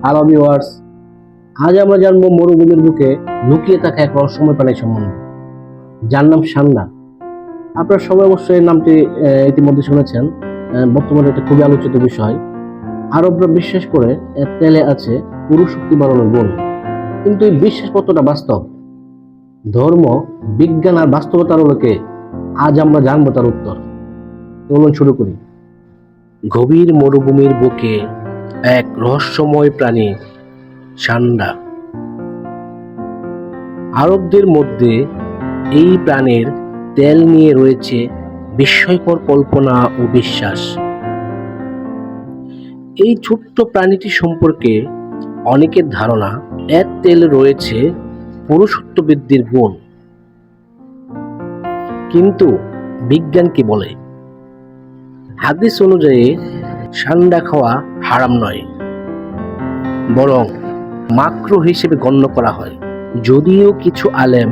Hello viewers, আজ আমরা জানবো মরুভূমির বুকে লুকিয়ে থাকা এক রহস্যময় প্রাণী সম্বন্ধে, যার নাম সান্ডা। আপনারা সবাই অবশ্যই এই নামটি ইতিমধ্যে শুনেছেন। বর্তমানে এটা খুবই আলোচিত বিষয়। আরবরা বিশ্বাস করে এর তেলে আছে পুরুষ শক্তি বাড়ানোর গুণ। কিন্তু এই বিশ্বাস কতটা বাস্তব? ধর্ম, বিজ্ঞান আর বাস্তবতার আলোকে আজ আমরা জানবো তার উত্তর। চলুন শুরু করি। গভীর মরুভূমির বুকে এক রহস্যময় প্রাণী সান্ডা। আরবদের মধ্যে এই প্রাণীর তেল নিয়ে রয়েছে বিস্ময়কর কল্পনা ও বিশ্বাস। এই ছোট্ট প্রাণীটি সম্পর্কে অনেকের ধারণা এর তেলে রয়েছে পুরুষত্ব বৃদ্ধির গুণ। কিন্তু বিজ্ঞান কি বলে? হাদিস অনুযায়ী সান্ডা খাওয়া হারাম নয়, বরং মাকরুহ হিসেবে গণ্য করা হয়। যদিও কিছু আলেম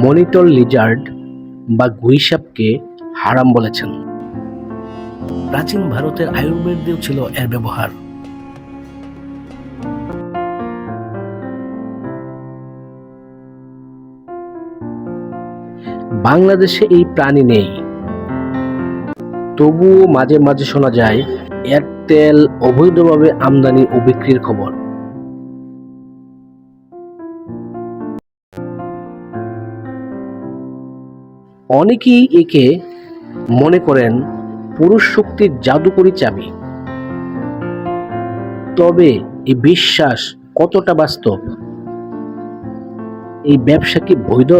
মনিটর লিজার্ড বা গুইসাপকে হারাম বলেছেন। প্রাচীন ভারতের আয়ুর্বেদেও ছিল এর ব্যবহার। বাংলাদেশে এই প্রাণী নেই, তবুও মাঝে মাঝে শোনা যায় এর তেল অবৈধভাবে আমদানি ও বিক্রির খবর। অনেকেই একে মনে করেন পুরুষ শক্তির জাদুকরী চাবি। তবে এই বিশ্বাস কতটা বাস্তব? এই ব্যবসা কি বৈধ,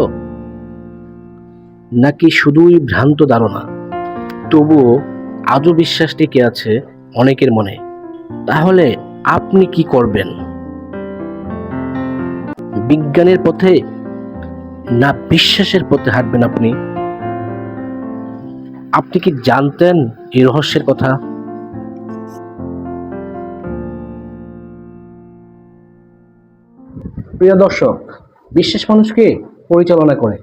নাকি শুধুই ভ্রান্ত ধারণা? তবুও আজও বিশ্বাস টিকে আছে অনেকের মনে। তাহলে আপনি কি করবেন? বিজ্ঞানের পথে না বিশ্বাসের পথে হাঁটবেন আপনি? আপনি কি জানতেন এই রহস্যের কথা? প্রিয় দর্শক, বিশ্বাস মানুষকে পরিচালনা করে,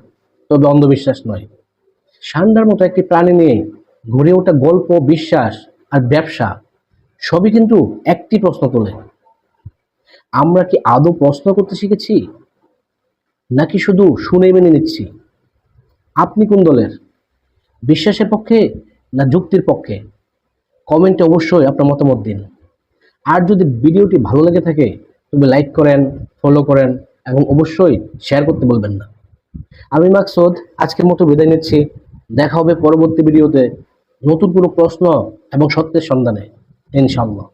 তবে অন্ধবিশ্বাস নয়। সান্ডার মতো একটি প্রাণী নিয়ে গড়ে ওঠা গল্প, বিশ্বাস আর ব্যবসা সবই কিন্তু একটি প্রশ্ন তোলে। আমরা কি আদৌ প্রশ্ন করতে শিখেছি, নাকি শুধু শুনে মেনে নিচ্ছি? আপনি কোন দলের? বিশ্বাসের পক্ষে না যুক্তির পক্ষে? কমেন্টে অবশ্যই আপনার মতামত দিন। আর যদি ভিডিওটি ভালো লেগে থাকে তবে লাইক করেন, ফলো করেন এবং অবশ্যই শেয়ার করতে বলবেন না। আমি মাকসুদ আজকের মতো বিদায় নিচ্ছি। দেখা হবে পরবর্তী ভিডিওতে নতুন কোনো প্রশ্ন এবং সত্যের সন্ধানে, ইনশাআল্লাহ।